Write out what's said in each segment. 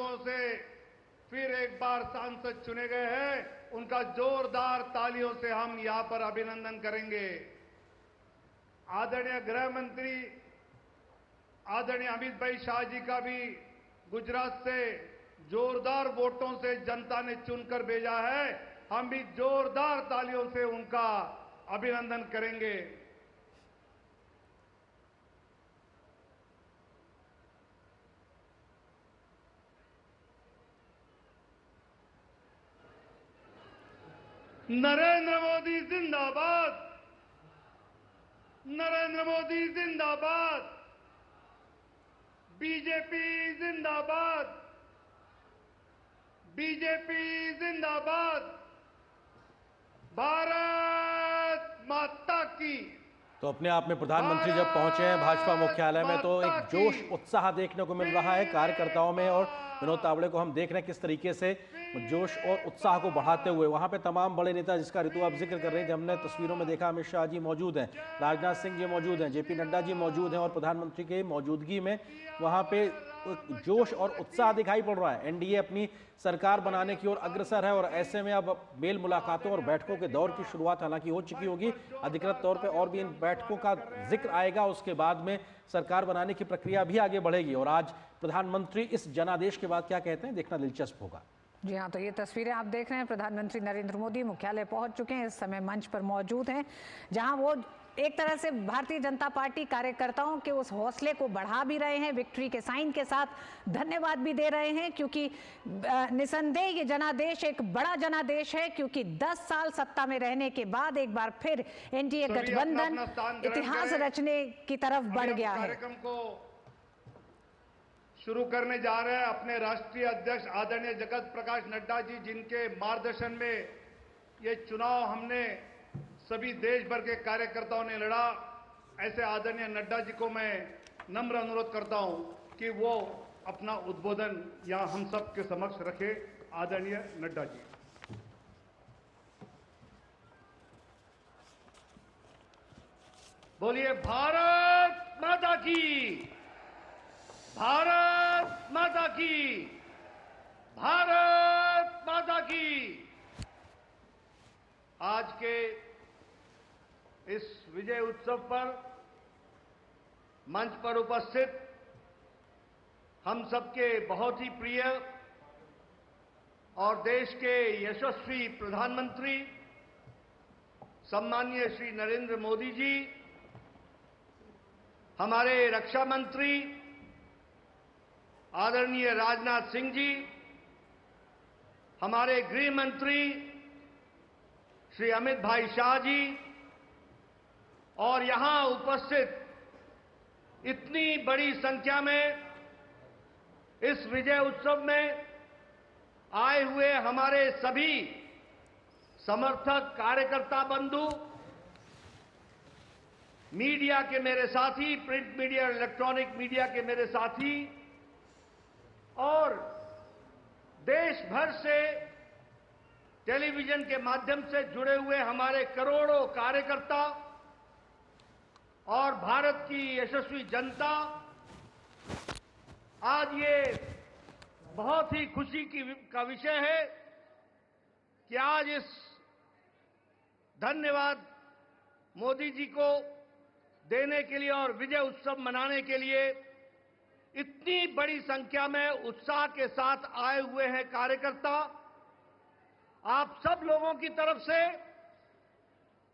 वोटों से फिर एक बार सांसद चुने गए हैं, उनका जोरदार तालियों से हम यहां पर अभिनंदन करेंगे। आदरणीय गृह मंत्री आदरणीय अमित भाई शाह जी का भी गुजरात से जोरदार वोटों से जनता ने चुनकर भेजा है, हम भी जोरदार तालियों से उनका अभिनंदन करेंगे। नरेंद्र मोदी जिंदाबाद, नरेंद्र मोदी जिंदाबाद, बीजेपी जिंदाबाद, बीजेपी जिंदाबाद, भारत माता की। तो अपने आप में प्रधानमंत्री जब पहुंचे हैं भाजपा मुख्यालय में तो एक जोश उत्साह देखने को मिल रहा है कार्यकर्ताओं में, और विनोद तावड़े को हम देख रहे हैं किस तरीके से जोश और उत्साह को बढ़ाते हुए वहां पे तमाम बड़े नेता जिसका ऋतु आप जिक्र कर रहे थे, हमने तस्वीरों में देखा अमित शाह जी मौजूद हैं, राजनाथ सिंह जी मौजूद हैं, जेपी नड्डा जी मौजूद हैं, और प्रधानमंत्री के मौजूदगी में वहां पे जोश और उत्साह दिखाई पड़ रहा है। एनडीए अपनी सरकार बनाने की ओर अग्रसर है और ऐसे में अब मेल मुलाकातों और बैठकों के दौर की शुरुआत हालांकि हो चुकी होगी अधिकृत तौर पे, और भी इन बैठकों का जिक्र आएगा। उसके बाद में सरकार बनाने की प्रक्रिया भी आगे बढ़ेगी और आज प्रधानमंत्री इस जनादेश के बाद क्या कहते हैं देखना दिलचस्प होगा। जी हाँ, तो ये तस्वीरें आप देख रहे हैं, प्रधानमंत्री नरेंद्र मोदी मुख्यालय पहुंच चुके हैं, इस समय मंच पर मौजूद हैं, जहां वो एक तरह से भारतीय जनता पार्टी कार्यकर्ताओं के उस हौसले को बढ़ा भी रहे हैं, विक्ट्री के साइन के साथ धन्यवाद भी दे रहे हैं, क्योंकि निसंदेह ये जनादेश एक बड़ा जनादेश है, क्योंकि 10 साल सत्ता में रहने के बाद एक बार फिर एनडीए गठबंधन इतिहास रचने की तरफ बढ़ गया है। कार्यक्रम को शुरू करने जा रहे हैं अपने राष्ट्रीय अध्यक्ष आदरणीय जगत प्रकाश नड्डा जी, जिनके मार्गदर्शन में ये चुनाव हमने सभी देश भर के कार्यकर्ताओं ने लड़ा। ऐसे आदरणीय नड्डा जी को मैं नम्र अनुरोध करता हूं कि वो अपना उद्बोधन यहां हम सब के समक्ष रखे। आदरणीय नड्डा जी। बोलिए भारत माता की, भारत माता की, भारत माता की। आज के इस विजय उत्सव पर मंच पर उपस्थित हम सबके बहुत ही प्रिय और देश के यशस्वी प्रधानमंत्री सम्माननीय श्री नरेंद्र मोदी जी, हमारे रक्षा मंत्री आदरणीय राजनाथ सिंह जी, हमारे गृह मंत्री श्री अमित भाई शाह जी, और यहां उपस्थित इतनी बड़ी संख्या में इस विजय उत्सव में आए हुए हमारे सभी समर्थक कार्यकर्ता बंधु, मीडिया के मेरे साथी, प्रिंट मीडिया, इलेक्ट्रॉनिक मीडिया के मेरे साथी, और देश भर से टेलीविजन के माध्यम से जुड़े हुए हमारे करोड़ों कार्यकर्ता और भारत की यशस्वी जनता, आज ये बहुत ही खुशी का विषय है कि आज इस धन्यवाद मोदी जी को देने के लिए और विजय उत्सव मनाने के लिए इतनी बड़ी संख्या में उत्साह के साथ आए हुए हैं कार्यकर्ता। आप सब लोगों की तरफ से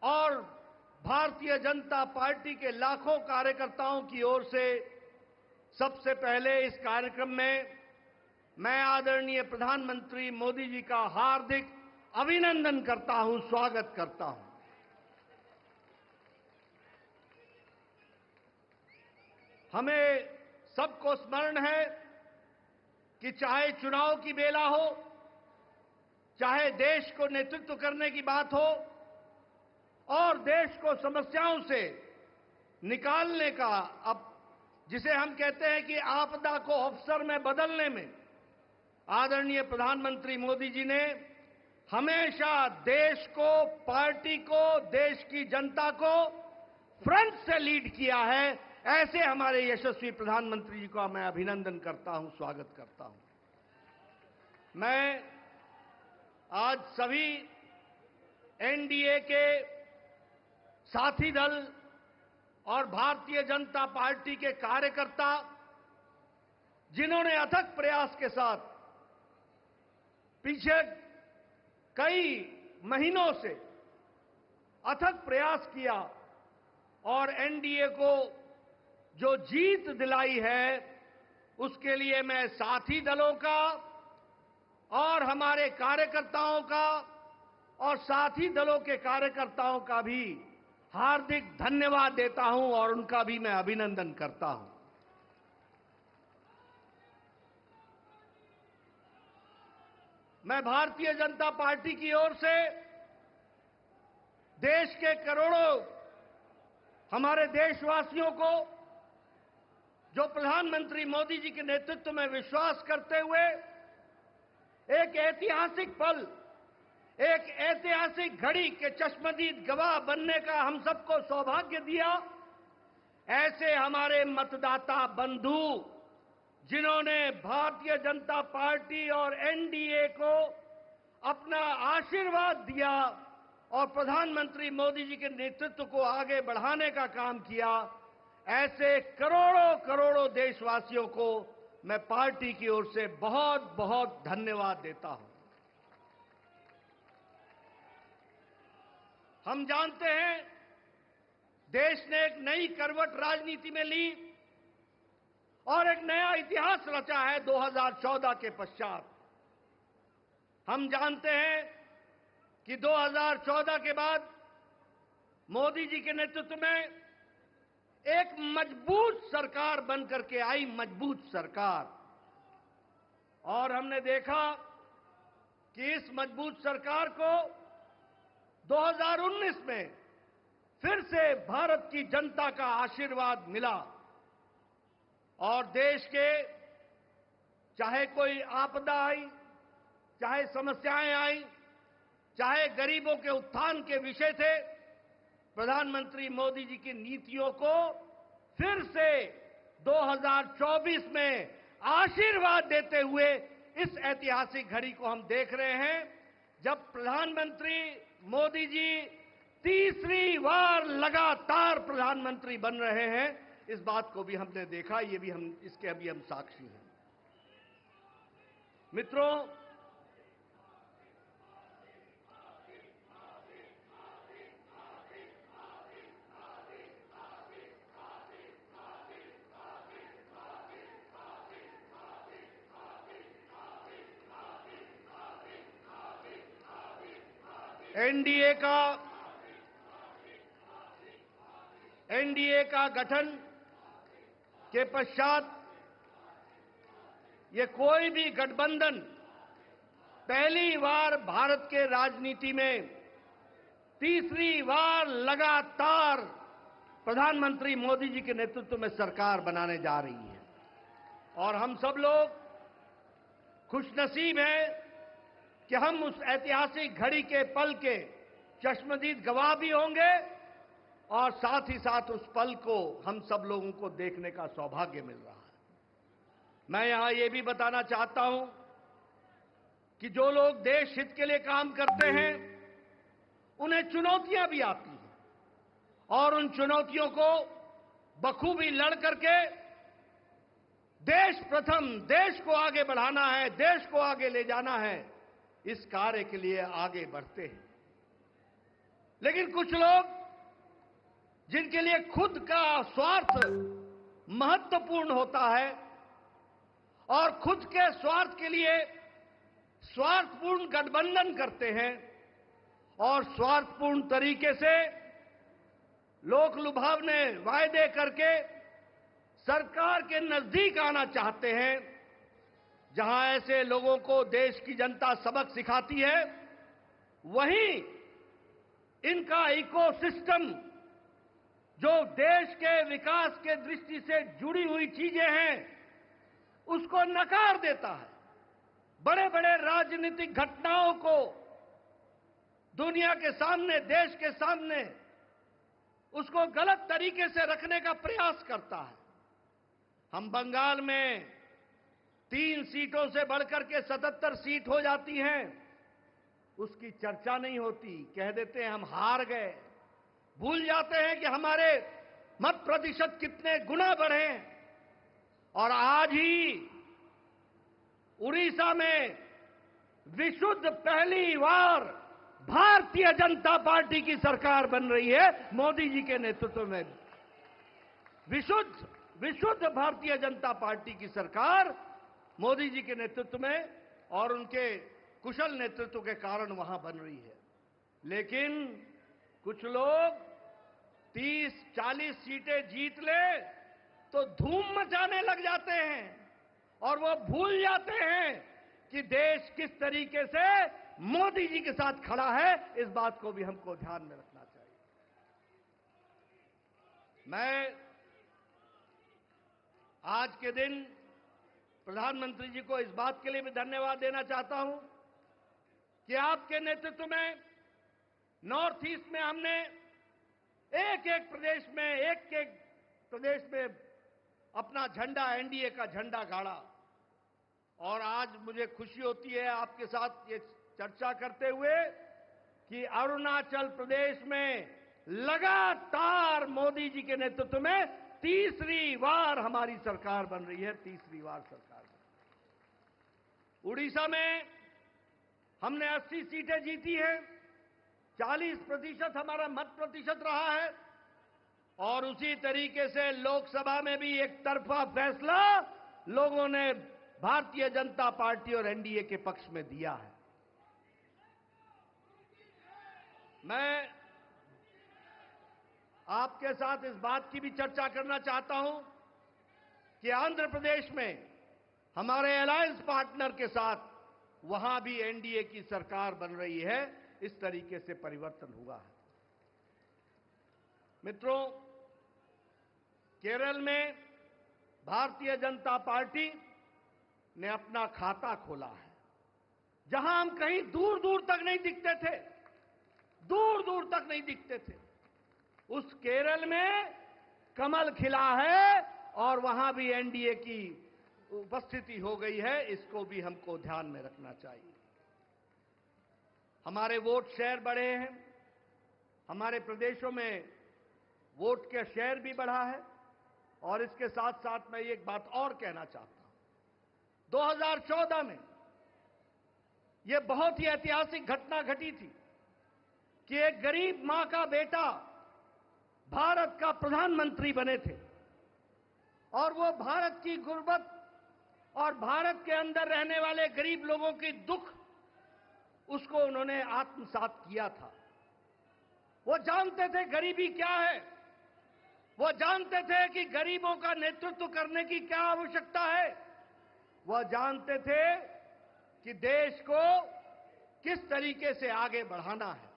और भारतीय जनता पार्टी के लाखों कार्यकर्ताओं की ओर से सबसे पहले इस कार्यक्रम में मैं आदरणीय प्रधानमंत्री मोदी जी का हार्दिक अभिनंदन करता हूं, स्वागत करता हूं। हमें सबको स्मरण है कि चाहे चुनाव की बेला हो, चाहे देश को नेतृत्व करने की बात हो और देश को समस्याओं से निकालने का, अब जिसे हम कहते हैं कि आपदा को अवसर में बदलने में आदरणीय प्रधानमंत्री मोदी जी ने हमेशा देश को, पार्टी को, देश की जनता को फ्रंट से लीड किया है। ऐसे हमारे यशस्वी प्रधानमंत्री जी का मैं अभिनंदन करता हूं, स्वागत करता हूं। मैं आज सभी एनडीए के साथी दल और भारतीय जनता पार्टी के कार्यकर्ता, जिन्होंने अथक प्रयास के साथ पीछे कई महीनों से अथक प्रयास किया और एनडीए को जो जीत दिलाई है, उसके लिए मैं साथी दलों का और हमारे कार्यकर्ताओं का और साथी दलों के कार्यकर्ताओं का भी हार्दिक धन्यवाद देता हूं और उनका भी मैं अभिनंदन करता हूं। मैं भारतीय जनता पार्टी की ओर से देश के करोड़ों हमारे देशवासियों को, जो प्रधानमंत्री मोदी जी के नेतृत्व में विश्वास करते हुए एक ऐतिहासिक पल, एक ऐतिहासिक घड़ी के चश्मदीद गवाह बनने का हम सबको सौभाग्य दिया, ऐसे हमारे मतदाता बंधु, जिन्होंने भारतीय जनता पार्टी और एनडीए को अपना आशीर्वाद दिया और प्रधानमंत्री मोदी जी के नेतृत्व को आगे बढ़ाने का काम किया, ऐसे करोड़ों करोड़ों देशवासियों को मैं पार्टी की ओर से बहुत बहुत धन्यवाद देता हूं। हम जानते हैं, देश ने एक नई करवट राजनीति में ली और एक नया इतिहास रचा है 2014 के पश्चात। हम जानते हैं कि 2014 के बाद मोदी जी के नेतृत्व में एक मजबूत सरकार बनकर के आई, मजबूत सरकार। और हमने देखा कि इस मजबूत सरकार को 2019 में फिर से भारत की जनता का आशीर्वाद मिला और देश के चाहे कोई आपदा आई, चाहे समस्याएं आई, चाहे गरीबों के उत्थान के विषय थे, प्रधानमंत्री मोदी जी की नीतियों को फिर से 2024 में आशीर्वाद देते हुए इस ऐतिहासिक घड़ी को हम देख रहे हैं, जब प्रधानमंत्री मोदी जी तीसरी बार लगातार प्रधानमंत्री बन रहे हैं। इस बात को भी हमने देखा, ये भी इसके अभी हम साक्षी हैं। मित्रों, एनडीए का गठन के पश्चात ये कोई भी गठबंधन पहली बार भारत के राजनीति में तीसरी बार लगातार प्रधानमंत्री मोदी जी के नेतृत्व में सरकार बनाने जा रही है। और हम सब लोग खुशनसीब हैं कि हम उस ऐतिहासिक घड़ी के पल के चश्मदीद गवाह भी होंगे और साथ ही साथ उस पल को हम सब लोगों को देखने का सौभाग्य मिल रहा है। मैं यहां ये भी बताना चाहता हूं कि जो लोग देश हित के लिए काम करते हैं, उन्हें चुनौतियां भी आती हैं और उन चुनौतियों को बखूबी लड़ करके देश प्रथम, देश को आगे बढ़ाना है, देश को आगे ले जाना है, इस कार्य के लिए आगे बढ़ते हैं। लेकिन कुछ लोग, जिनके लिए खुद का स्वार्थ महत्वपूर्ण होता है और खुद के स्वार्थ के लिए स्वार्थपूर्ण गठबंधन करते हैं और स्वार्थपूर्ण तरीके से लोक लुभावने वायदे करके सरकार के नजदीक आना चाहते हैं, जहां ऐसे लोगों को देश की जनता सबक सिखाती है, वहीं इनका इकोसिस्टम, जो देश के विकास के दृष्टि से जुड़ी हुई चीजें हैं, उसको नकार देता है। बड़े बड़े राजनीतिक घटनाओं को दुनिया के सामने, देश के सामने उसको गलत तरीके से रखने का प्रयास करता है। हम बंगाल में 3 सीटों से बढ़कर के 77 सीट हो जाती हैं, उसकी चर्चा नहीं होती। कह देते हैं हम हार गए, भूल जाते हैं कि हमारे मत प्रतिशत कितने गुना बढ़े। और आज ही उड़ीसा में विशुद्ध पहली बार भारतीय जनता पार्टी की सरकार बन रही है, मोदी जी के नेतृत्व में। विशुद्ध भारतीय जनता पार्टी की सरकार मोदी जी के नेतृत्व में और उनके कुशल नेतृत्व के कारण वहां बन रही है। लेकिन कुछ लोग 30-40 सीटें जीत ले तो धूम मचाने लग जाते हैं और वो भूल जाते हैं कि देश किस तरीके से मोदी जी के साथ खड़ा है। इस बात को भी हमको ध्यान में रखना चाहिए। मैं आज के दिन प्रधानमंत्री जी को इस बात के लिए भी धन्यवाद देना चाहता हूं कि आपके नेतृत्व में नॉर्थ ईस्ट में हमने एक एक प्रदेश में अपना झंडा, एनडीए का झंडा गाड़ा। और आज मुझे खुशी होती है आपके साथ ये चर्चा करते हुए कि अरुणाचल प्रदेश में लगातार मोदी जी के नेतृत्व में तीसरी बार हमारी सरकार बन रही है, तीसरी बार सरकार बन रही है। उड़ीसा में हमने 80 सीटें जीती हैं, 40% हमारा मत प्रतिशत रहा है। और उसी तरीके से लोकसभा में भी एक तरफा फैसला लोगों ने भारतीय जनता पार्टी और एनडीए के पक्ष में दिया है। मैं आपके साथ इस बात की भी चर्चा करना चाहता हूं कि आंध्र प्रदेश में हमारे अलायंस पार्टनर के साथ वहां भी एनडीए की सरकार बन रही है। इस तरीके से परिवर्तन हुआ है। मित्रों, केरल में भारतीय जनता पार्टी ने अपना खाता खोला है, जहां हम कहीं दूर दूर तक नहीं दिखते थे, दूर दूर तक नहीं दिखते थे। उस केरल में कमल खिला है और वहां भी एनडीए की उपस्थिति हो गई है। इसको भी हमको ध्यान में रखना चाहिए। हमारे वोट शेयर बढ़े हैं, हमारे प्रदेशों में वोट का शेयर भी बढ़ा है। और इसके साथ साथ मैं एक बात और कहना चाहता हूं। 2014 में यह बहुत ही ऐतिहासिक घटना घटी थी कि एक गरीब मां का बेटा भारत का प्रधानमंत्री बने थे और वो भारत की गुर्बत और भारत के अंदर रहने वाले गरीब लोगों की दुख, उसको उन्होंने आत्मसात किया था। वो जानते थे गरीबी क्या है, वो जानते थे कि गरीबों का नेतृत्व करने की क्या आवश्यकता है, वह जानते थे कि देश को किस तरीके से आगे बढ़ाना है।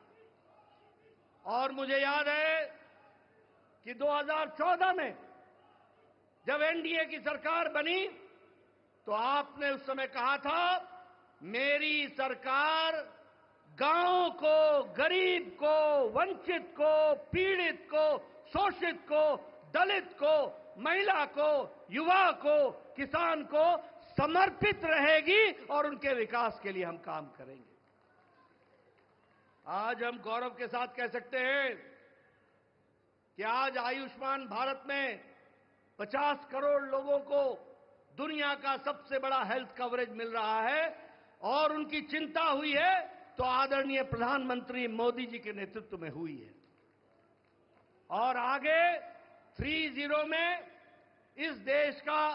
और मुझे याद है कि 2014 में जब एनडीए की सरकार बनी तो आपने उस समय कहा था, मेरी सरकार गांव को, गरीब को, वंचित को, पीड़ित को, शोषित को, दलित को, महिला को, युवा को, किसान को समर्पित रहेगी और उनके विकास के लिए हम काम करेंगे। आज हम गौरव के साथ कह सकते हैं कि आज आयुष्मान भारत में 50 करोड़ लोगों को दुनिया का सबसे बड़ा हेल्थ कवरेज मिल रहा है। और उनकी चिंता हुई है तो आदरणीय प्रधानमंत्री मोदी जी के नेतृत्व में हुई है। और आगे 30 में इस देश का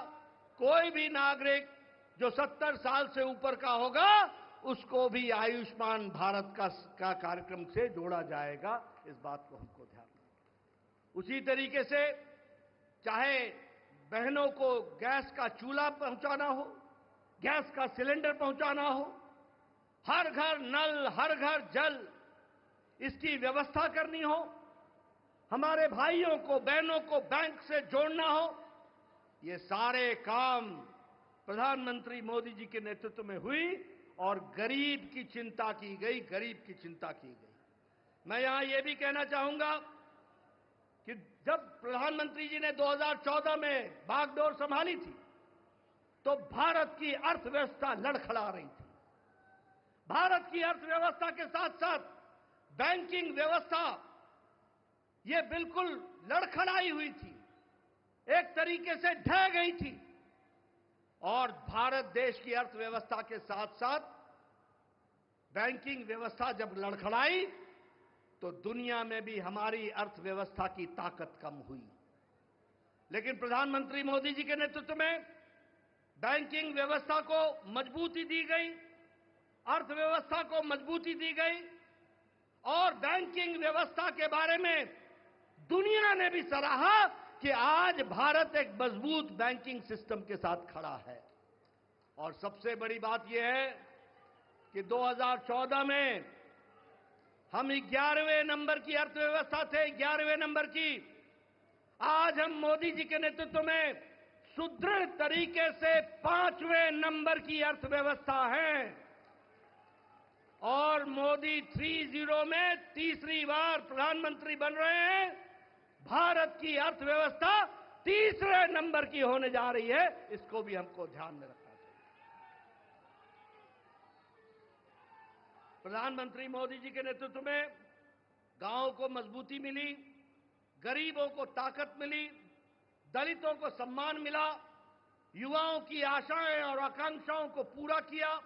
कोई भी नागरिक जो 70 साल से ऊपर का होगा, उसको भी आयुष्मान भारत का कार्यक्रम से जोड़ा जाएगा। इस बात को हमको ध्यान रखना। उसी तरीके से चाहे बहनों को गैस का चूल्हा पहुंचाना हो, गैस का सिलेंडर पहुंचाना हो, हर घर नल, हर घर जल, इसकी व्यवस्था करनी हो, हमारे भाइयों को, बहनों को बैंक से जोड़ना हो, ये सारे काम प्रधानमंत्री मोदी जी के नेतृत्व में हुई और गरीब की चिंता की गई, गरीब की चिंता की गई। मैं यहां यह भी कहना चाहूंगा कि जब प्रधानमंत्री जी ने 2014 में बागडोर संभाली थी तो भारत की अर्थव्यवस्था लड़खड़ा रही थी। भारत की अर्थव्यवस्था के साथ साथ बैंकिंग व्यवस्था ये बिल्कुल लड़खड़ाई हुई थी, एक तरीके से ढह गई थी। और भारत देश की अर्थव्यवस्था के साथ साथ बैंकिंग व्यवस्था जब लड़खड़ाई तो दुनिया में भी हमारी अर्थव्यवस्था की ताकत कम हुई। लेकिन प्रधानमंत्री मोदी जी के नेतृत्व में बैंकिंग व्यवस्था को मजबूती दी गई, अर्थव्यवस्था को मजबूती दी गई और बैंकिंग व्यवस्था के बारे में दुनिया ने भी सराहा कि आज भारत एक मजबूत बैंकिंग सिस्टम के साथ खड़ा है। और सबसे बड़ी बात यह है कि 2014 में हम 11वें नंबर की अर्थव्यवस्था थे, 11वें नंबर की। आज हम मोदी जी के नेतृत्व में सुदृढ़ तरीके से 5वें नंबर की अर्थव्यवस्था है। और मोदी 30 में तीसरी बार प्रधानमंत्री बन रहे हैं। भारत की अर्थव्यवस्था तीसरे नंबर की होने जा रही है, इसको भी हमको ध्यान में रखना चाहिए। प्रधानमंत्री मोदी जी के नेतृत्व में गांवों को मजबूती मिली, गरीबों को ताकत मिली, दलितों को सम्मान मिला, युवाओं की आशाएं और आकांक्षाओं को पूरा किया,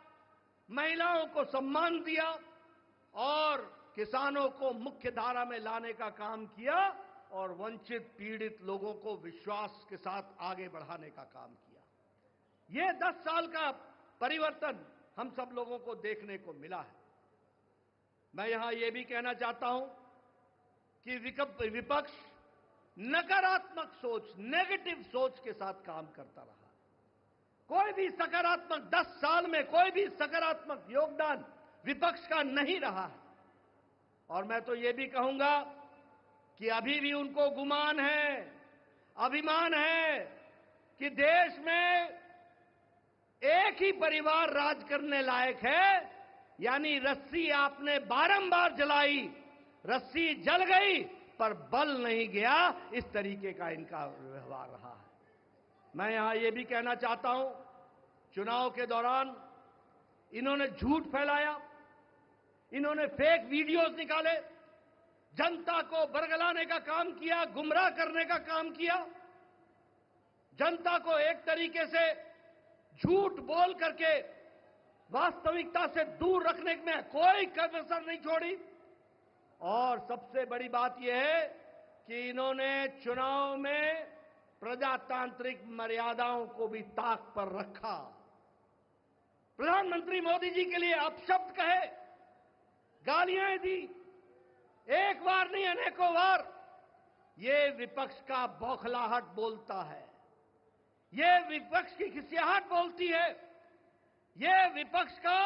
महिलाओं को सम्मान दिया और किसानों को मुख्य धारा में लाने का काम किया और वंचित पीड़ित लोगों को विश्वास के साथ आगे बढ़ाने का काम किया। ये 10 साल का परिवर्तन हम सब लोगों को देखने को मिला है। मैं यहां यह भी कहना चाहता हूं कि विपक्ष नकारात्मक सोच, नेगेटिव सोच के साथ काम करता रहा। कोई भी सकारात्मक 10 साल में कोई भी सकारात्मक योगदान विपक्ष का नहीं रहा है। और मैं तो यह भी कहूंगा कि अभी भी उनको गुमान है, अभिमान है कि देश में एक ही परिवार राज करने लायक है। यानी रस्सी आपने बारंबार जलाई, रस्सी जल गई पर बल नहीं गया, इस तरीके का इनका व्यवहार रहा है। मैं यहां यह भी कहना चाहता हूं, चुनाव के दौरान इन्होंने झूठ फैलाया, इन्होंने फेक वीडियोस निकाले, जनता को बरगलाने का काम किया, गुमराह करने का काम किया, जनता को एक तरीके से झूठ बोल करके वास्तविकता से दूर रखने में कोई कसर नहीं छोड़ी। और सबसे बड़ी बात यह है कि इन्होंने चुनाव में प्रजातांत्रिक मर्यादाओं को भी ताक पर रखा। प्रधानमंत्री मोदी जी के लिए अपशब्द कहे, गालियां दी, एक बार नहीं अनेकों बार। ये विपक्ष का बौखलाहट बोलता है, ये विपक्ष की खिसियाहट बोलती है, ये विपक्ष का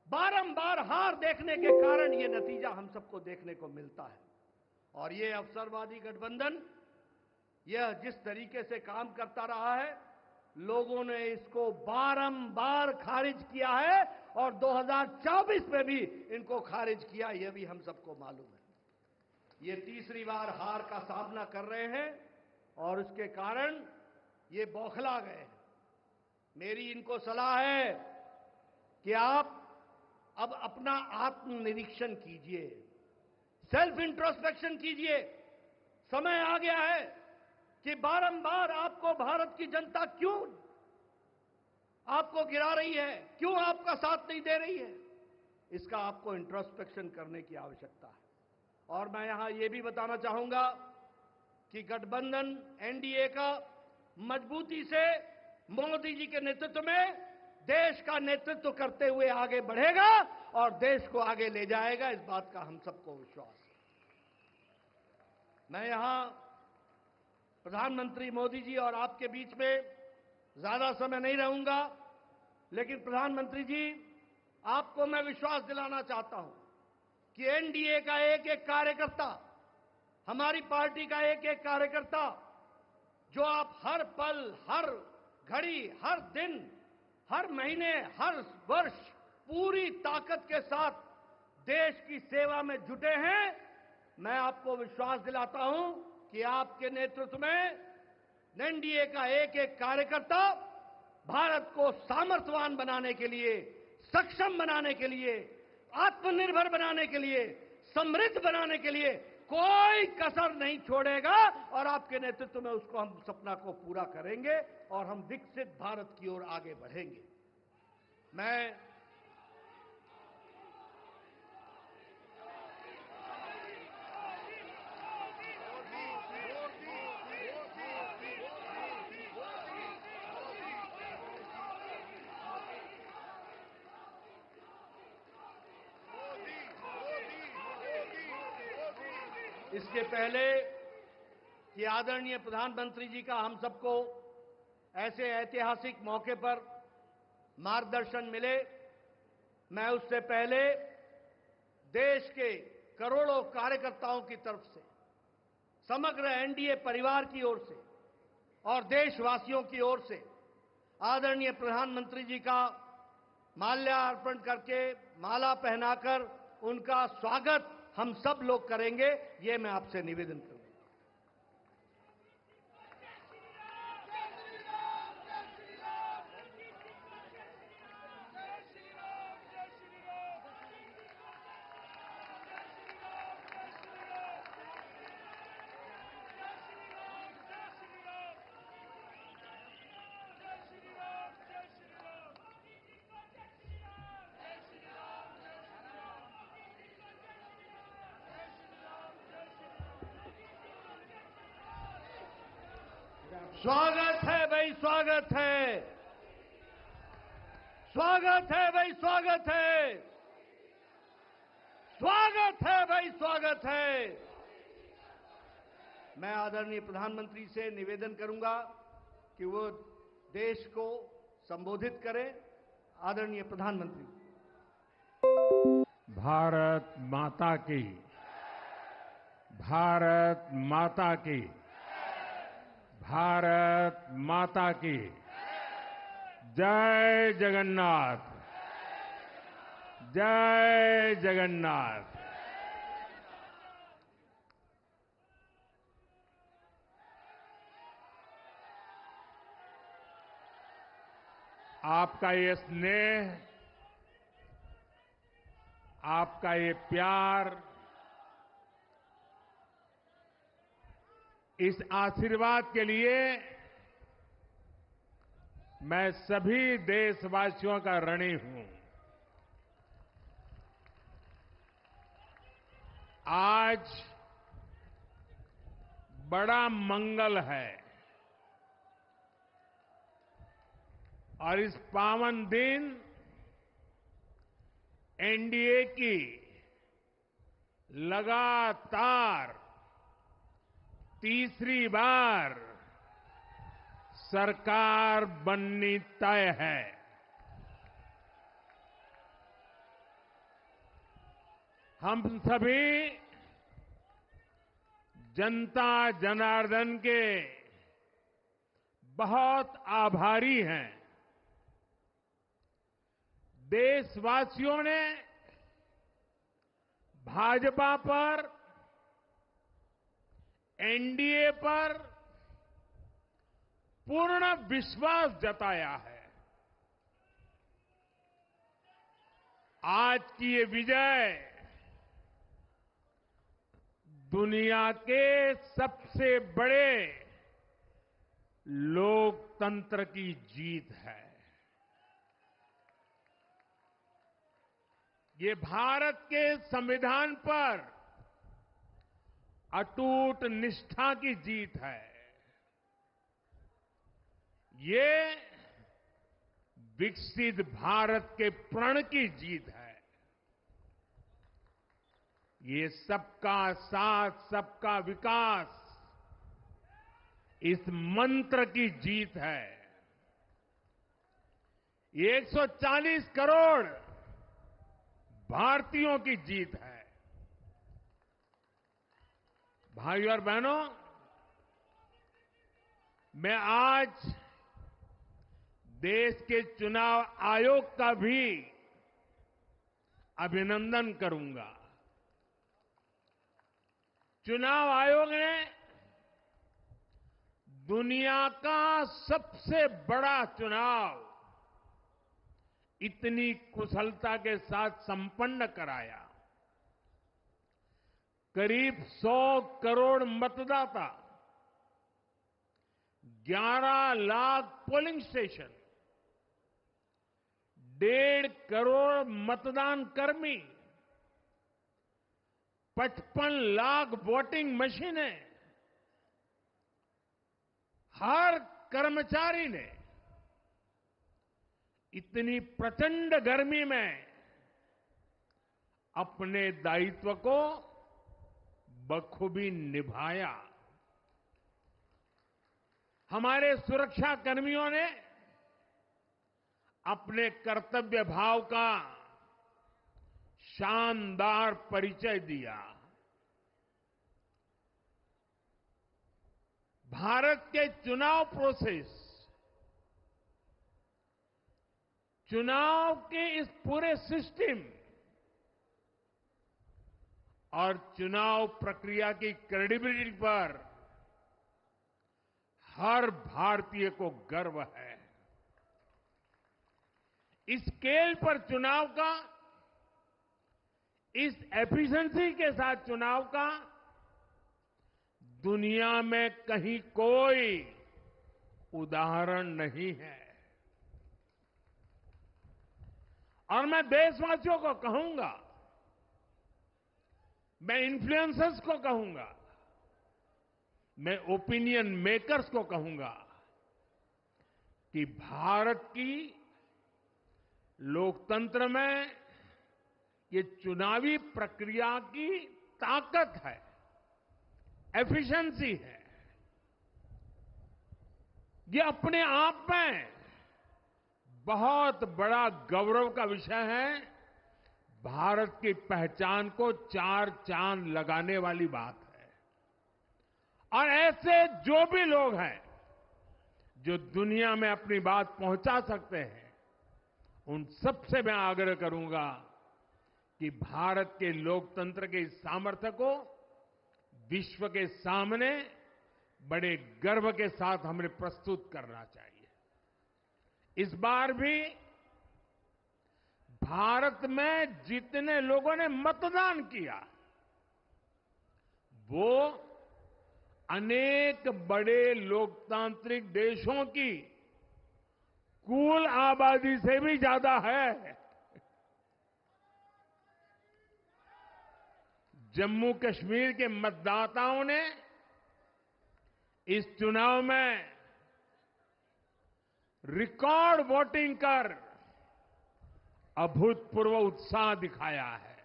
बारंबार हार देखने के कारण ये नतीजा हम सबको देखने को मिलता है। और ये अवसरवादी गठबंधन यह जिस तरीके से काम करता रहा है, लोगों ने इसको बारंबार खारिज किया है और 2024 में भी इनको खारिज किया, यह भी हम सबको मालूम है। ये तीसरी बार हार का सामना कर रहे हैं और उसके कारण ये बौखला गए हैं। मेरी इनको सलाह है कि आप अब अपना आत्मनिरीक्षण कीजिए, सेल्फ इंट्रोस्पेक्शन कीजिए। समय आ गया है कि बारंबार आपको भारत की जनता क्यों आपको गिरा रही है, क्यों आपका साथ नहीं दे रही है, इसका आपको इंट्रोस्पेक्शन करने की आवश्यकता है। और मैं यहां यह भी बताना चाहूंगा कि गठबंधन एनडीए का मजबूती से मोदी जी के नेतृत्व में देश का नेतृत्व करते हुए आगे बढ़ेगा और देश को आगे ले जाएगा, इस बात का हम सबको विश्वास है। मैं यहां प्रधानमंत्री मोदी जी और आपके बीच में ज्यादा समय नहीं रहूंगा, लेकिन प्रधानमंत्री जी आपको मैं विश्वास दिलाना चाहता हूं कि एनडीए का एक एक कार्यकर्ता, हमारी पार्टी का एक एक कार्यकर्ता, जो आप हर पल, हर घड़ी, हर दिन, हर महीने, हर वर्ष पूरी ताकत के साथ देश की सेवा में जुटे हैं, मैं आपको विश्वास दिलाता हूं कि आपके नेतृत्व में एनडीए का एक एक कार्यकर्ता भारत को सामर्थ्यवान बनाने के लिए, सक्षम बनाने के लिए, आत्मनिर्भर बनाने के लिए, समृद्ध बनाने के लिए कोई कसर नहीं छोड़ेगा और आपके नेतृत्व में उसको हम सपना को पूरा करेंगे और हम विकसित भारत की ओर आगे बढ़ेंगे। मैं इसके पहले कि आदरणीय प्रधानमंत्री जी का हम सबको ऐसे ऐतिहासिक मौके पर मार्गदर्शन मिले, मैं उससे पहले देश के करोड़ों कार्यकर्ताओं की तरफ से, समग्र एनडीए परिवार की ओर से और देशवासियों की ओर से आदरणीय प्रधानमंत्री जी का माल्यार्पण करके, माला पहनाकर उनका स्वागत हम सब लोग करेंगे, ये मैं आपसे निवेदन करूंगा। स्वागत है भाई, स्वागत है, स्वागत है भाई, स्वागत है, स्वागत है भाई, स्वागत है। मैं आदरणीय प्रधानमंत्री से निवेदन करूंगा कि वो देश को संबोधित करें। आदरणीय प्रधानमंत्री। भारत माता की, भारत माता की, भारत माता की जय जगन्नाथ, जय जगन्नाथ। आपका ये स्नेह, आपका ये प्यार, इस आशीर्वाद के लिए मैं सभी देशवासियों का ऋणी हूं। आज बड़ा मंगल है और इस पावन दिन एनडीए की लगातार तीसरी बार सरकार बननी तय है। हम सभी जनता जनार्दन के बहुत आभारी हैं। देशवासियों ने भाजपा पर, एनडीए पर पूर्ण विश्वास जताया है। आज की ये विजय दुनिया के सबसे बड़े लोकतंत्र की जीत है। ये भारत के संविधान पर अटूट निष्ठा की जीत है। ये विकसित भारत के प्रण की जीत है। ये सबका साथ, सबका विकास, इस मंत्र की जीत है। ये 140 करोड़ भारतीयों की जीत है। भाइयों और बहनों, मैं आज देश के चुनाव आयोग का भी अभिनंदन करूंगा। चुनाव आयोग ने दुनिया का सबसे बड़ा चुनाव इतनी कुशलता के साथ संपन्न कराया। करीब 100 करोड़ मतदाता, 11 लाख पोलिंग स्टेशन, 1.5 करोड़ मतदान कर्मी, 55 लाख वोटिंग मशीनें, हर कर्मचारी ने इतनी प्रचंड गर्मी में अपने दायित्व को बखूबी निभाया। हमारे सुरक्षा कर्मियों ने अपने कर्तव्य भाव का शानदार परिचय दिया। भारत के चुनाव प्रोसेस, चुनाव के इस पूरे सिस्टम और चुनाव प्रक्रिया की क्रेडिबिलिटी पर हर भारतीय को गर्व है। इस स्केल पर चुनाव का, इस एफिशिएंसी के साथ चुनाव का दुनिया में कहीं कोई उदाहरण नहीं है। और मैं देशवासियों को कहूंगा, मैं इन्फ्लुएंसर्स को कहूंगा, मैं ओपिनियन मेकर्स को कहूंगा कि भारत की लोकतंत्र में ये चुनावी प्रक्रिया की ताकत है, एफिशिएंसी है। ये अपने आप में बहुत बड़ा गौरव का विषय है। भारत की पहचान को 4 चांद लगाने वाली बात है। और ऐसे जो भी लोग हैं जो दुनिया में अपनी बात पहुंचा सकते हैं, उन सबसे मैं आग्रह करूंगा कि भारत के लोकतंत्र के इस सामर्थ्य को विश्व के सामने बड़े गर्व के साथ हमें प्रस्तुत करना चाहिए। इस बार भी भारत में जितने लोगों ने मतदान किया, वो अनेक बड़े लोकतांत्रिक देशों की कुल आबादी से भी ज्यादा है। जम्मू कश्मीर के मतदाताओं ने इस चुनाव में रिकॉर्ड वोटिंग कर अभूतपूर्व उत्साह दिखाया है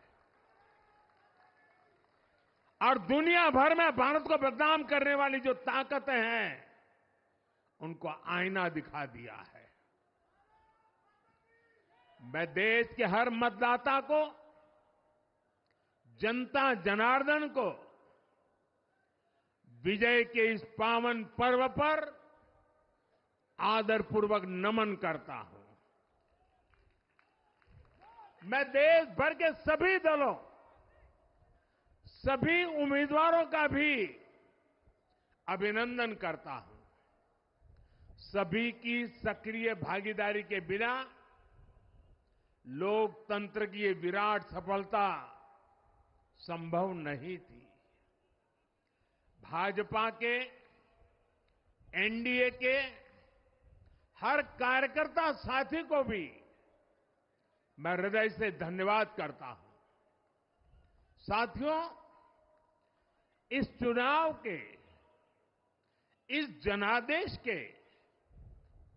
और दुनिया भर में भारत को बदनाम करने वाली जो ताकतें हैं, उनको आईना दिखा दिया है। मैं देश के हर मतदाता को, जनता जनार्दन को विजय के इस पावन पर्व पर आदरपूर्वक नमन करता हूं। मैं देश भर के सभी दलों, सभी उम्मीदवारों का भी अभिनंदन करता हूं। सभी की सक्रिय भागीदारी के बिना लोकतंत्र की ये विराट सफलता संभव नहीं थी। भाजपा के, एनडीए के हर कार्यकर्ता साथी को भी मैं हृदय से धन्यवाद करता हूं। साथियों, इस चुनाव के, इस जनादेश के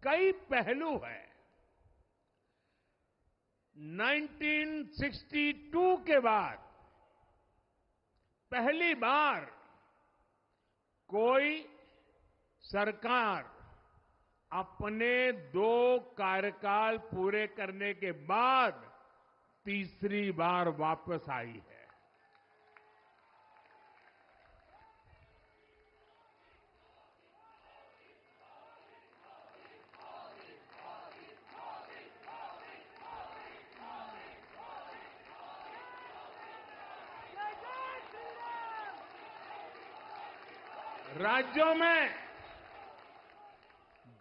कई पहलू हैं। 1962 के बाद पहली बार कोई सरकार अपने 2 कार्यकाल पूरे करने के बाद तीसरी बार वापस आई है। राज्यों में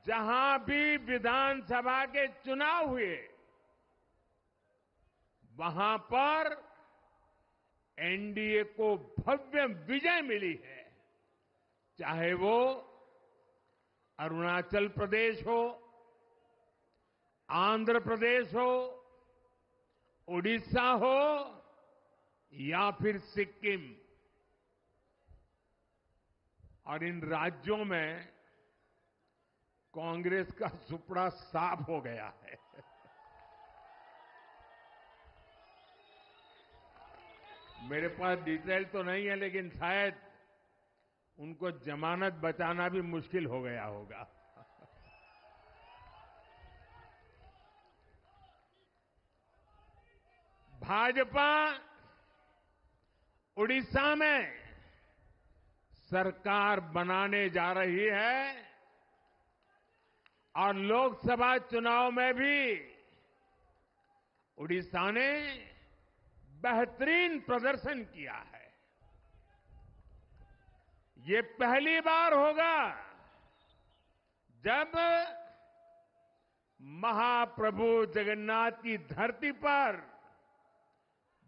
जहां भी विधानसभा के चुनाव हुए वहां पर एनडीए को भव्य विजय मिली है। चाहे वो अरुणाचल प्रदेश हो, आंध्र प्रदेश हो, उड़ीसा हो या फिर सिक्किम। और इन राज्यों में कांग्रेस का सुपड़ा साफ हो गया है। मेरे पास डिटेल तो नहीं है, लेकिन शायद उनको जमानत बचाना भी मुश्किल हो गया होगा। भाजपा उड़ीसा में सरकार बनाने जा रही है और लोकसभा चुनाव में भी उड़ीसा ने बेहतरीन प्रदर्शन किया है। ये पहली बार होगा जब महाप्रभु जगन्नाथ की धरती पर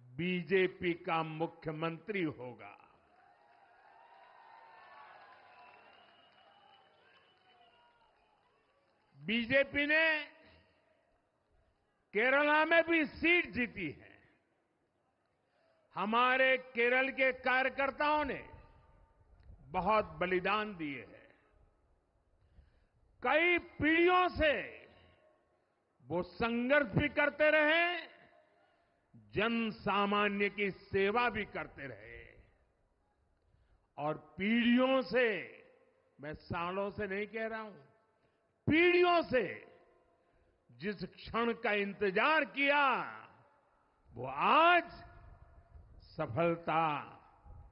बीजेपी का मुख्यमंत्री होगा। बीजेपी ने केरला में भी सीट जीती है। हमारे केरल के कार्यकर्ताओं ने बहुत बलिदान दिए हैं। कई पीढ़ियों से वो संघर्ष भी करते रहे, जन सामान्य की सेवा भी करते रहे। और पीढ़ियों से, मैं सालों से नहीं कह रहा हूं, पीढ़ियों से जिस क्षण का इंतजार किया वो आज सफलता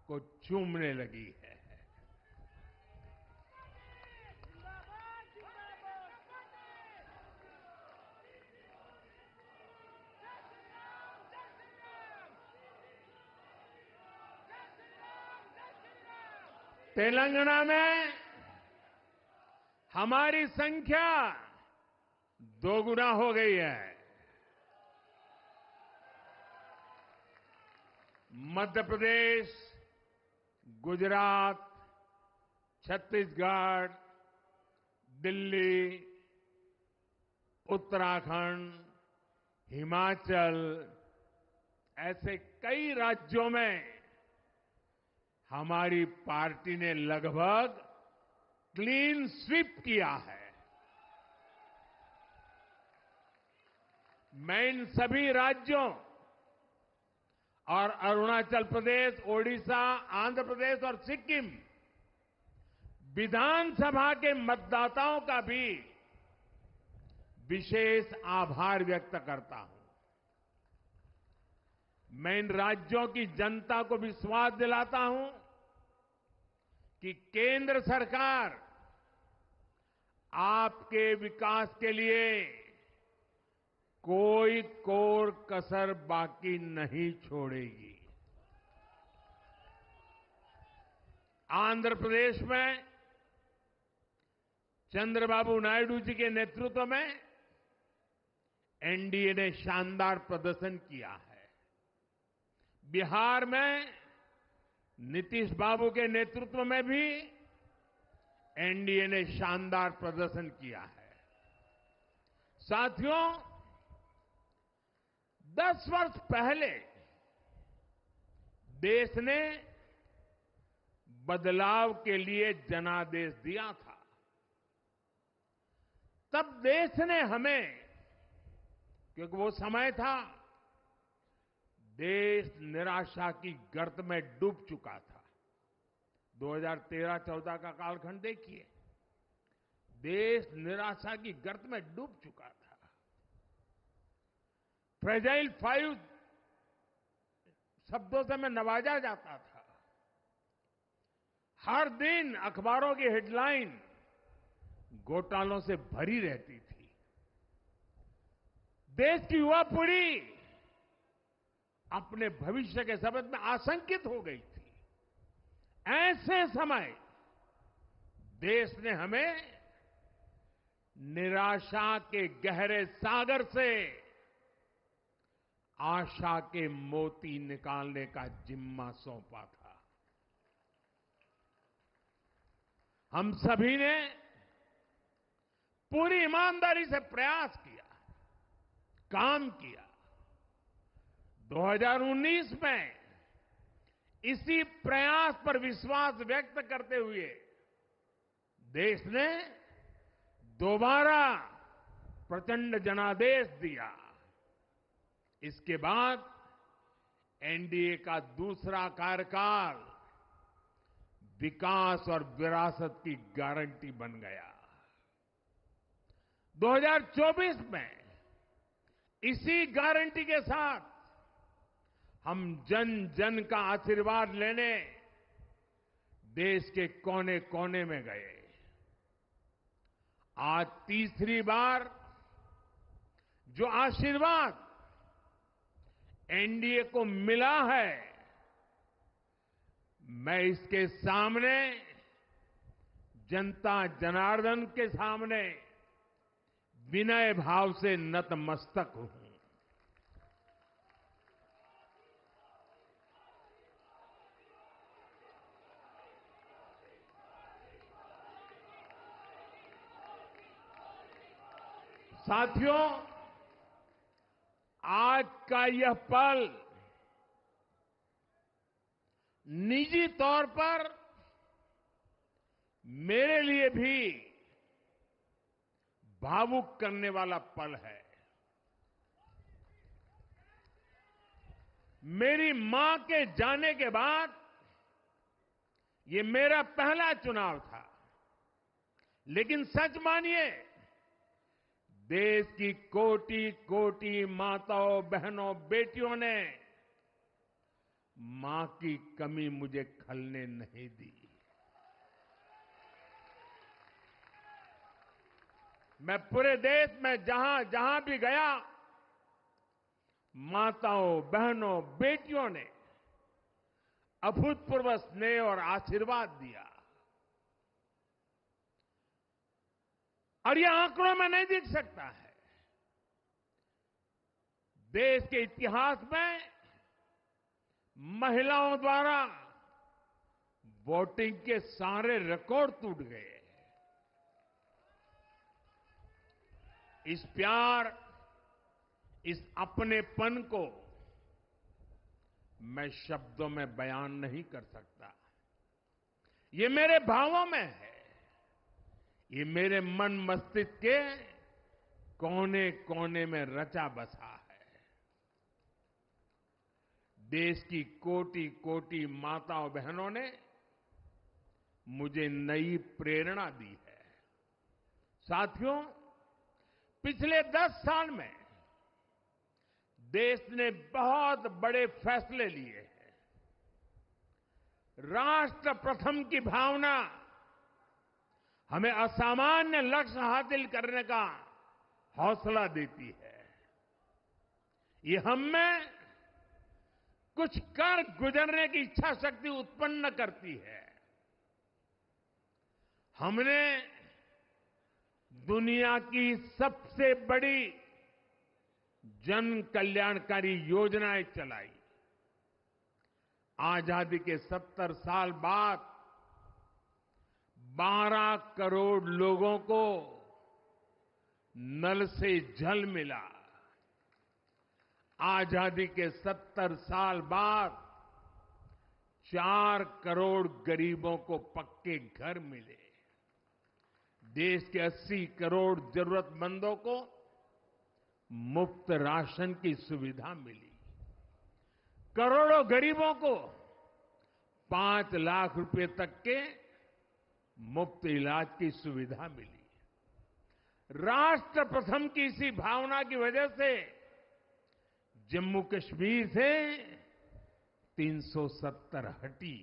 को चूमने लगी है। तेलंगाना में हमारी संख्या दोगुना हो गई है। मध्य प्रदेश, गुजरात, छत्तीसगढ़, दिल्ली, उत्तराखंड, हिमाचल, ऐसे कई राज्यों में हमारी पार्टी ने लगभग क्लीन स्वीप किया है। मैं इन सभी राज्यों और अरुणाचल प्रदेश, ओडिशा, आंध्र प्रदेश और सिक्किम विधानसभा के मतदाताओं का भी विशेष आभार व्यक्त करता हूं। मैं इन राज्यों की जनता को विश्वास दिलाता हूं कि केंद्र सरकार आपके विकास के लिए कोई कोर कसर बाकी नहीं छोड़ेगी। आंध्र प्रदेश में चंद्रबाबू नायडू जी के नेतृत्व में एनडीए ने शानदार प्रदर्शन किया है। बिहार में नीतीश बाबू के नेतृत्व में भी एनडीए ने शानदार प्रदर्शन किया है। साथियों, 10 वर्ष पहले देश ने बदलाव के लिए जनादेश दिया था। तब देश ने हमें, क्योंकि वो समय था देश निराशा की गर्त में डूब चुका था। 2013-14 का कालखंड देखिए, देश निराशा की गर्त में डूब चुका था। फ्रेजाइल 5 शब्दों से मैं नवाजा जाता था। हर दिन अखबारों की हेडलाइन घोटालों से भरी रहती थी। देश की युवा पीढ़ी अपने भविष्य के संबंध में आशंकित हो गई थी। ऐसे समय देश ने हमें निराशा के गहरे सागर से आशा के मोती निकालने का जिम्मा सौंपा था। हम सभी ने पूरी ईमानदारी से प्रयास किया, काम किया। 2019 में इसी प्रयास पर विश्वास व्यक्त करते हुए देश ने दोबारा प्रचंड जनादेश दिया। इसके बाद एनडीए का दूसरा कार्यकाल विकास और विरासत की गारंटी बन गया। 2024 में इसी गारंटी के साथ हम जन जन का आशीर्वाद लेने देश के कोने कोने में गए। आज तीसरी बार जो आशीर्वाद एनडीए को मिला है, मैं इसके सामने, जनता जनार्दन के सामने विनय भाव से नतमस्तक हूं। साथियों, आज का यह पल निजी तौर पर मेरे लिए भी भावुक करने वाला पल है। मेरी मां के जाने के बाद ये मेरा पहला चुनाव था, लेकिन सच मानिए, देश की कोटि कोटि माताओं, बहनों, बेटियों ने मां की कमी मुझे खलने नहीं दी। मैं पूरे देश में जहां जहां भी गया, माताओं, बहनों, बेटियों ने अभूतपूर्व स्नेह और आशीर्वाद दिया। और यह आंकड़ों में नहीं दिख सकता है। देश के इतिहास में महिलाओं द्वारा वोटिंग के सारे रिकॉर्ड टूट गए। इस प्यार, इस अपनेपन को मैं शब्दों में बयान नहीं कर सकता। ये मेरे भावों में है। ये मेरे मन मस्तिष्क के कोने कोने में रचा बसा है। देश की कोटि कोटि माताओं बहनों ने मुझे नई प्रेरणा दी है। साथियों, पिछले 10 साल में देश ने बहुत बड़े फैसले लिए हैं। राष्ट्र प्रथम की भावना हमें असामान्य लक्ष्य हासिल करने का हौसला देती है। ये हम में कुछ कर गुजरने की इच्छा शक्ति उत्पन्न करती है। हमने दुनिया की सबसे बड़ी जन कल्याणकारी योजनाएं चलाई। आजादी के 70 साल बाद 12 करोड़ लोगों को नल से जल मिला। आजादी के 70 साल बाद 4 करोड़ गरीबों को पक्के घर मिले। देश के 80 करोड़ जरूरतमंदों को मुफ्त राशन की सुविधा मिली। करोड़ों गरीबों को 5 लाख रुपए तक के मुफ्त इलाज की सुविधा मिली। राष्ट्र प्रथम की इसी भावना की वजह से जम्मू कश्मीर से 370 हटी।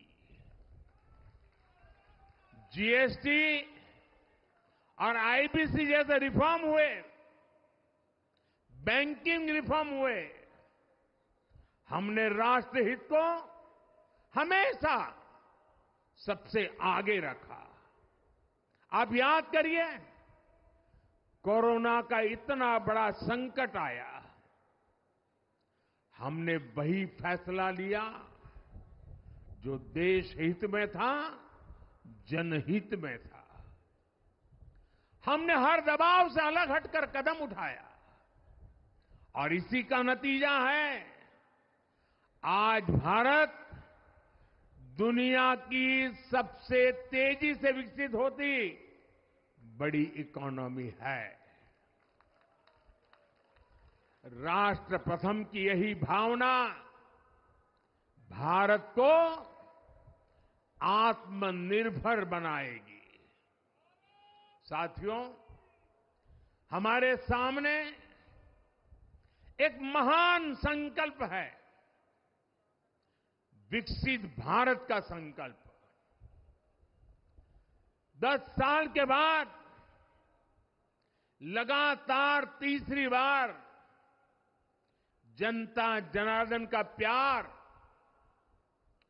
जीएसटी और आईबीसी जैसे रिफॉर्म हुए, बैंकिंग रिफॉर्म हुए। हमने राष्ट्रहित को हमेशा सबसे आगे रखा। आप याद करिए, कोरोना का इतना बड़ा संकट आया, हमने वही फैसला लिया जो देश हित में था, जनहित में था। हमने हर दबाव से अलग हटकर कदम उठाया और इसी का नतीजा है आज भारत दुनिया की सबसे तेजी से विकसित होती बड़ी इकोनॉमी है। राष्ट्र प्रथम की यही भावना भारत को आत्मनिर्भर बनाएगी। साथियों, हमारे सामने एक महान संकल्प है, विकसित भारत का संकल्प। 10 साल के बाद लगातार तीसरी बार जनता जनार्दन का प्यार,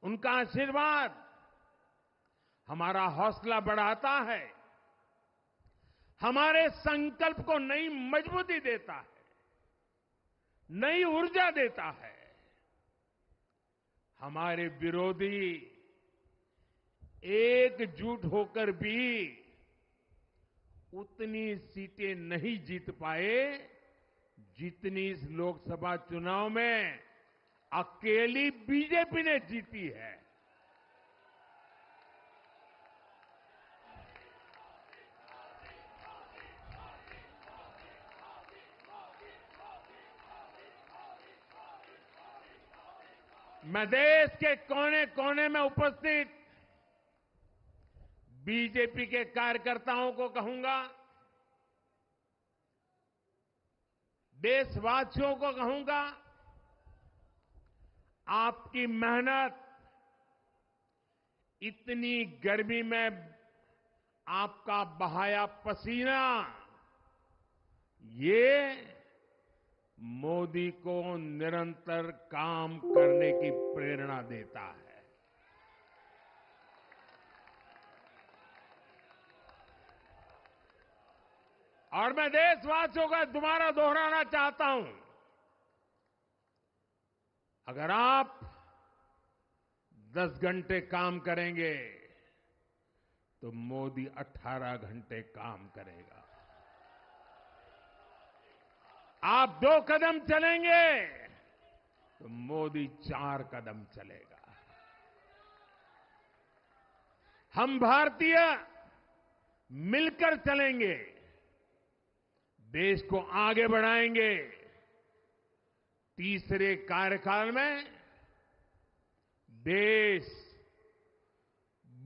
उनका आशीर्वाद हमारा हौसला बढ़ाता है, हमारे संकल्प को नई मजबूती देता है, नई ऊर्जा देता है। हमारे विरोधी एकजुट होकर भी उतनी सीटें नहीं जीत पाए जितनी इस लोकसभा चुनाव में अकेली बीजेपी ने जीती है। मैं देश के कोने कोने में उपस्थित बीजेपी के कार्यकर्ताओं को कहूंगा, देशवासियों को कहूंगा, आपकी मेहनत, इतनी गर्मी में आपका बहाया पसीना, ये मोदी को निरंतर काम करने की प्रेरणा देता है। और मैं देशवासियों का दोबारा दोहराना चाहता हूं, अगर आप 10 घंटे काम करेंगे तो मोदी 18 घंटे काम करेगा। आप 2 कदम चलेंगे तो मोदी 4 कदम चलेगा। हम भारतीय मिलकर चलेंगे, देश को आगे बढ़ाएंगे। तीसरे कार्यकाल में देश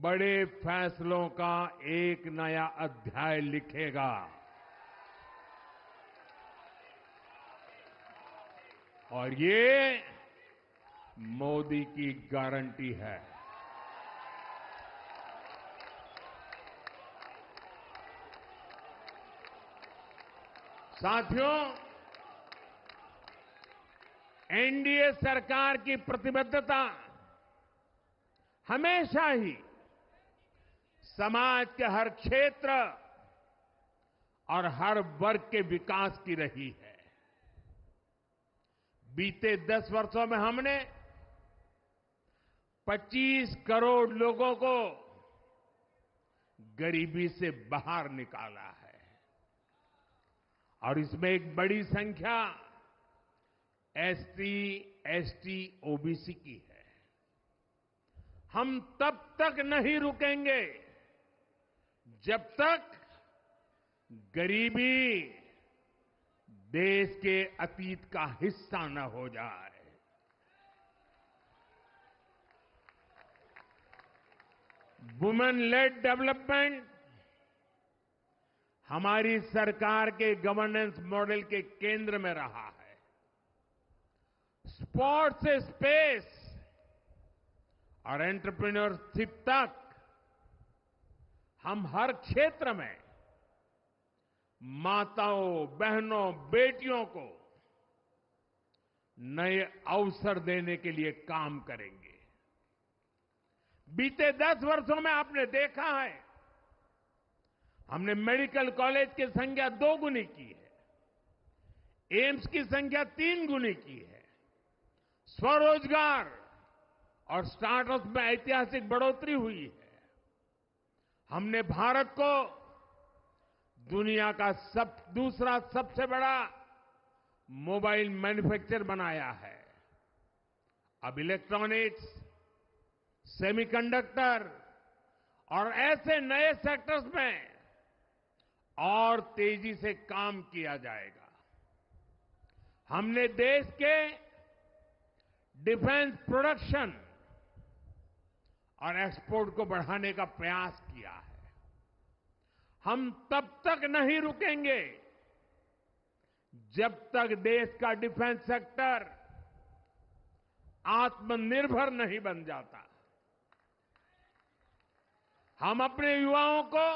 बड़े फैसलों का एक नया अध्याय लिखेगा। और ये मोदी की गारंटी है। साथियों, एनडीए सरकार की प्रतिबद्धता हमेशा ही समाज के हर क्षेत्र और हर वर्ग के विकास की रही है। बीते 10 वर्षों में हमने 25 करोड़ लोगों को गरीबी से बाहर निकाला है और इसमें एक बड़ी संख्या एसटी, एसटी, ओबीसी की है। हम तब तक नहीं रुकेंगे जब तक गरीबी देश के अतीत का हिस्सा न हो जाए। वुमेन लेड डेवलपमेंट हमारी सरकार के गवर्नेंस मॉडल के केंद्र में रहा है। स्पोर्ट्स से स्पेस और एंटरप्रेन्योरशिप तक हम हर क्षेत्र में माताओं, बहनों, बेटियों को नए अवसर देने के लिए काम करेंगे। बीते 10 वर्षों में आपने देखा है हमने मेडिकल कॉलेज की संख्या 2 गुनी की है, एम्स की संख्या 3 गुनी की है, स्वरोजगार और स्टार्टअप में ऐतिहासिक बढ़ोतरी हुई है। हमने भारत को दुनिया का दूसरा सबसे बड़ा मोबाइल मैन्युफैक्चरर बनाया है। अब इलेक्ट्रॉनिक्स, सेमीकंडक्टर और ऐसे नए सेक्टर्स में और तेजी से काम किया जाएगा। हमने देश के डिफेंस प्रोडक्शन और एक्सपोर्ट को बढ़ाने का प्रयास किया है। हम तब तक नहीं रुकेंगे जब तक देश का डिफेंस सेक्टर आत्मनिर्भर नहीं बन जाता। हम अपने युवाओं को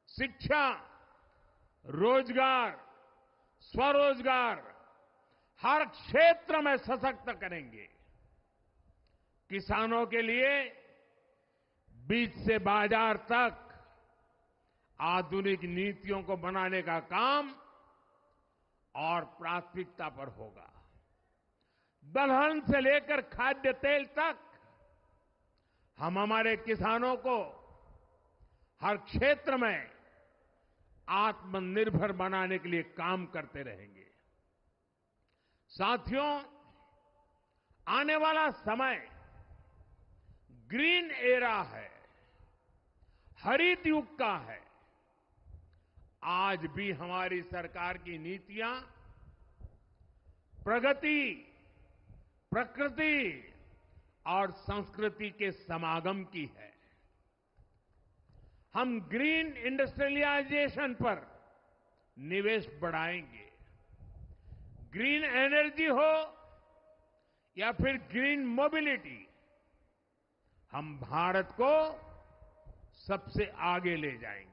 शिक्षा, रोजगार, स्वरोजगार हर क्षेत्र में सशक्त करेंगे। किसानों के लिए बीज से बाजार तक आधुनिक नीतियों को बनाने का काम और प्राथमिकता पर होगा। दलहन से लेकर खाद्य तेल तक हम हमारे किसानों को हर क्षेत्र में आत्मनिर्भर बनाने के लिए काम करते रहेंगे। साथियों, आने वाला समय ग्रीन एरा है, हरित युग का है। आज भी हमारी सरकार की नीतियां प्रगति, प्रकृति और संस्कृति के समागम की है। हम ग्रीन इंडस्ट्रियलाइजेशन पर निवेश बढ़ाएंगे। ग्रीन एनर्जी हो या फिर ग्रीन मोबिलिटी, हम भारत को सबसे आगे ले जाएंगे।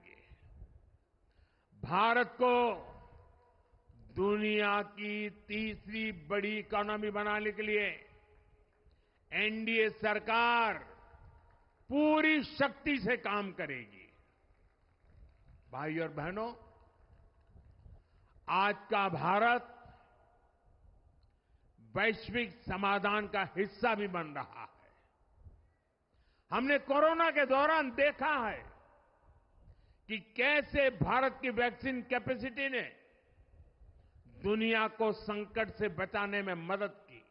भारत को दुनिया की तीसरी बड़ी इकोनॉमी बनाने के लिए एनडीए सरकार पूरी शक्ति से काम करेगी। भाई और बहनों, आज का भारत वैश्विक समाधान का हिस्सा भी बन रहा है। हमने कोरोना के दौरान देखा है कि कैसे भारत की वैक्सीन कैपेसिटी ने दुनिया को संकट से बचाने में मदद की।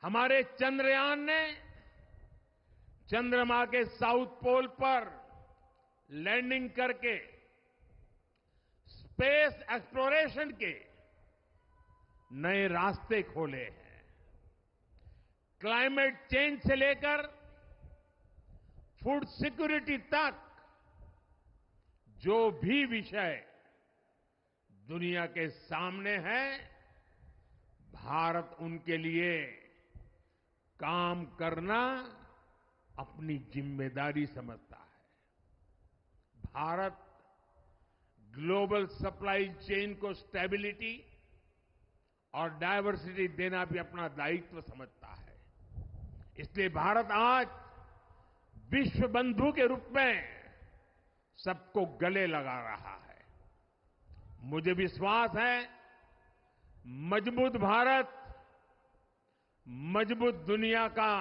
हमारे चंद्रयान ने चंद्रमा के साउथ पोल पर लैंडिंग करके स्पेस एक्सप्लोरेशन के नए रास्ते खोले हैं। क्लाइमेट चेंज से लेकर फूड सिक्योरिटी तक जो भी विषय दुनिया के सामने है, भारत उनके लिए काम करना अपनी जिम्मेदारी समझता है। भारत ग्लोबल सप्लाई चेन को स्टेबिलिटी और डायवर्सिटी देना भी अपना दायित्व समझता है। इसलिए भारत आज विश्व बंधु के रूप में सबको गले लगा रहा है। मुझे विश्वास है, मजबूत भारत मजबूत दुनिया का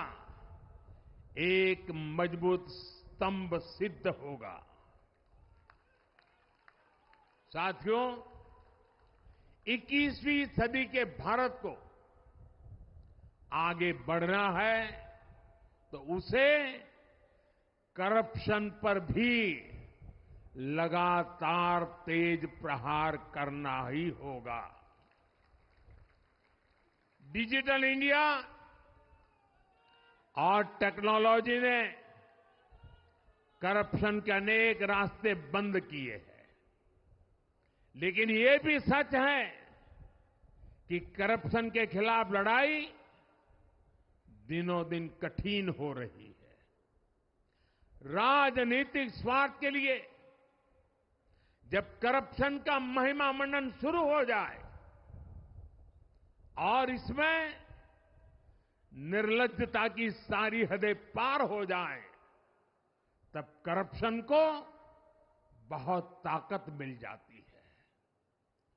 एक मजबूत स्तंभ सिद्ध होगा। साथियों, 21वीं सदी के भारत को आगे बढ़ना है तो उसे करप्शन पर भी लगातार तेज प्रहार करना ही होगा। डिजिटल इंडिया और टेक्नोलॉजी ने करप्शन के अनेक रास्ते बंद किए हैं, लेकिन ये भी सच है कि करप्शन के खिलाफ लड़ाई दिनों दिन कठिन हो रही है। राजनीतिक स्वार्थ के लिए जब करप्शन का महिमा मंडन शुरू हो जाए और इसमें निर्लज्जता की सारी हदें पार हो जाए, तब करप्शन को बहुत ताकत मिल जाती है।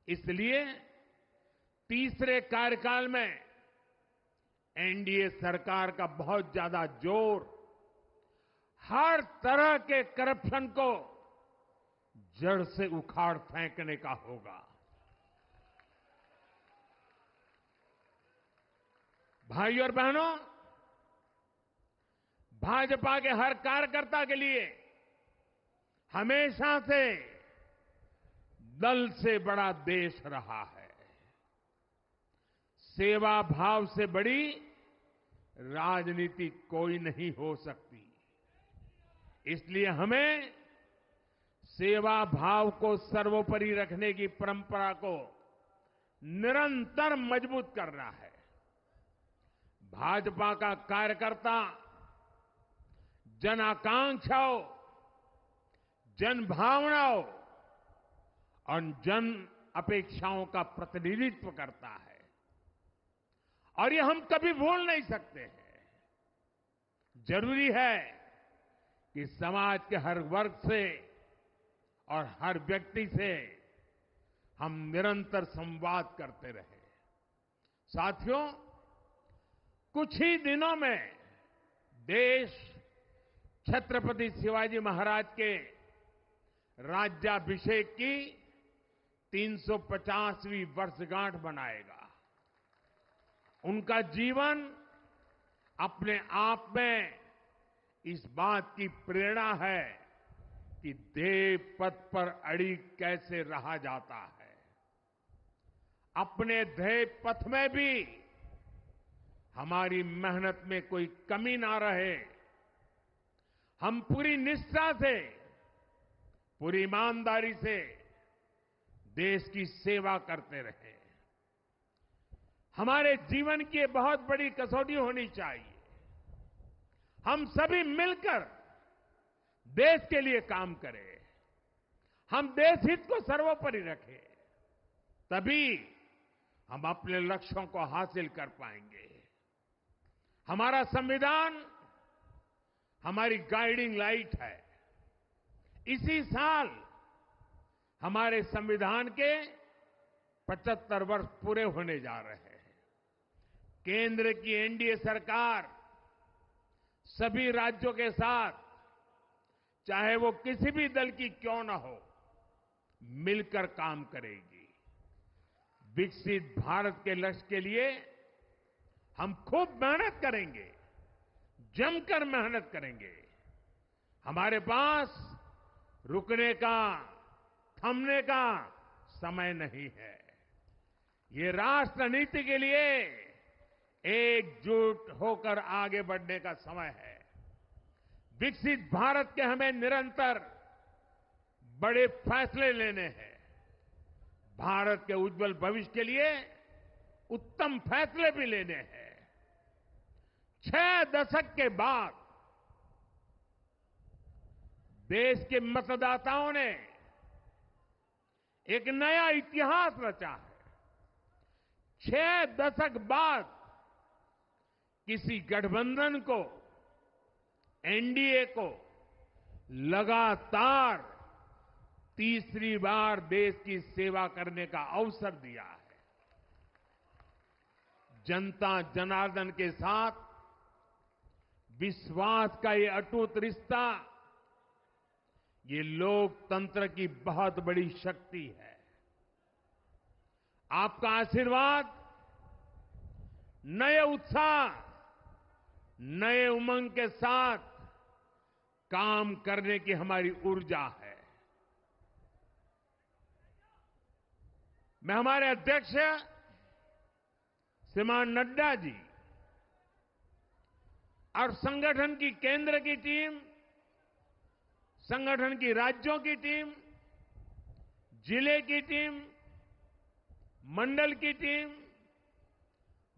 इसलिए तीसरे कार्यकाल में एनडीए सरकार का बहुत ज्यादा जोर हर तरह के करप्शन को जड़ से उखाड़ फेंकने का होगा। भाइयों और बहनों, भाजपा के हर कार्यकर्ता के लिए हमेशा से दल से बड़ा देश रहा है। सेवा भाव से बड़ी राजनीति कोई नहीं हो सकती। इसलिए हमें सेवा भाव को सर्वोपरि रखने की परंपरा को निरंतर मजबूत करना है। भाजपा का कार्यकर्ता जन आकांक्षाओं, जन भावनाओं और जन अपेक्षाओं का प्रतिनिधित्व करता है और ये हम कभी भूल नहीं सकते हैं। जरूरी है कि समाज के हर वर्ग से और हर व्यक्ति से हम निरंतर संवाद करते रहे। साथियों, कुछ ही दिनों में देश छत्रपति शिवाजी महाराज के राज्याभिषेक की 350वीं वर्षगांठ मनाएगा। उनका जीवन अपने आप में इस बात की प्रेरणा है कि ध्येय पथ पर अड़ी कैसे रहा जाता है। अपने ध्येय पथ में भी हमारी मेहनत में कोई कमी ना रहे। हम पूरी निष्ठा से, पूरी ईमानदारी से देश की सेवा करते रहे। हमारे जीवन की ये बहुत बड़ी कसौटी होनी चाहिए। हम सभी मिलकर देश के लिए काम करें, हम देश हित को सर्वोपरि रखें, तभी हम अपने लक्ष्यों को हासिल कर पाएंगे। हमारा संविधान हमारी गाइडिंग लाइट है। इसी साल हमारे संविधान के 75 वर्ष पूरे होने जा रहे हैं। केंद्र की एनडीए सरकार सभी राज्यों के साथ, चाहे वो किसी भी दल की क्यों न हो, मिलकर काम करेगी। विकसित भारत के लक्ष्य के लिए हम खूब मेहनत करेंगे, जमकर मेहनत करेंगे। हमारे पास रुकने का, थमने का समय नहीं है। ये राष्ट्र नीति के लिए एकजुट होकर आगे बढ़ने का समय है। विकसित भारत के हमें निरंतर बड़े फैसले लेने हैं। भारत के उज्जवल भविष्य के लिए उत्तम फैसले भी लेने हैं। 6 दशक के बाद देश के मतदाताओं ने एक नया इतिहास रचा है। 6 दशक बाद किसी गठबंधन को, एनडीए को लगातार तीसरी बार देश की सेवा करने का अवसर दिया है। जनता जनार्दन के साथ विश्वास का ये अटूट रिश्ता, ये लोकतंत्र की बहुत बड़ी शक्ति है। आपका आशीर्वाद नए उत्साह, नए उमंग के साथ काम करने की हमारी ऊर्जा है। मैं हमारे अध्यक्ष श्रीमान नड्डा जी और संगठन की केंद्र की टीम, संगठन की राज्यों की टीम, जिले की टीम, मंडल की टीम,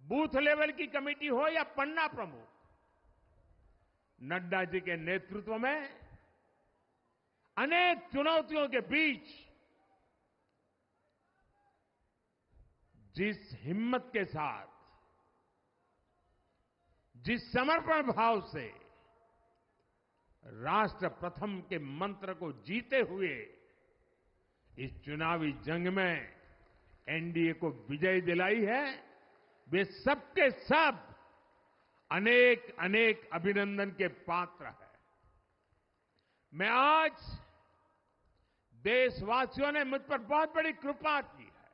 बूथ लेवल की कमेटी हो या पन्ना प्रमुख, नड्डा जी के नेतृत्व में अनेक चुनौतियों के बीच जिस हिम्मत के साथ, जिस समर्पण भाव से राष्ट्र प्रथम के मंत्र को जीते हुए इस चुनावी जंग में एनडीए को विजय दिलाई है, वे सबके सब अनेक अनेक अभिनंदन के पात्र हैं। मैं आज देशवासियों ने मुझ पर बहुत बड़ी कृपा की है,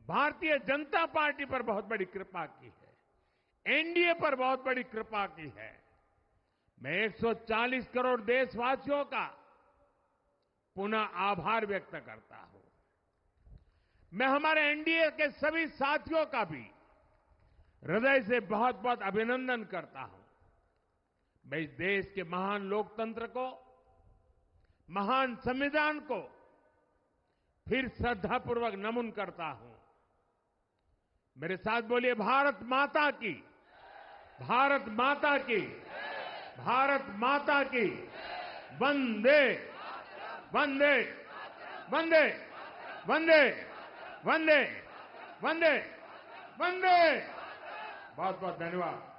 भारतीय जनता पार्टी पर बहुत बड़ी कृपा की है, एनडीए पर बहुत बड़ी कृपा की है। मैं 140 करोड़ देशवासियों का पुनः आभार व्यक्त करता हूं। मैं हमारे एनडीए के सभी साथियों का भी हृदय से बहुत बहुत अभिनंदन करता हूं। मैं इस देश के महान लोकतंत्र को, महान संविधान को फिर श्रद्धापूर्वक नमन करता हूं। मेरे साथ बोलिए, भारत माता की, भारत माता की, भारत माता की, वंदे वंदे वंदे वंदे वंदे वंदे वंदे। बहुत बहुत धन्यवाद।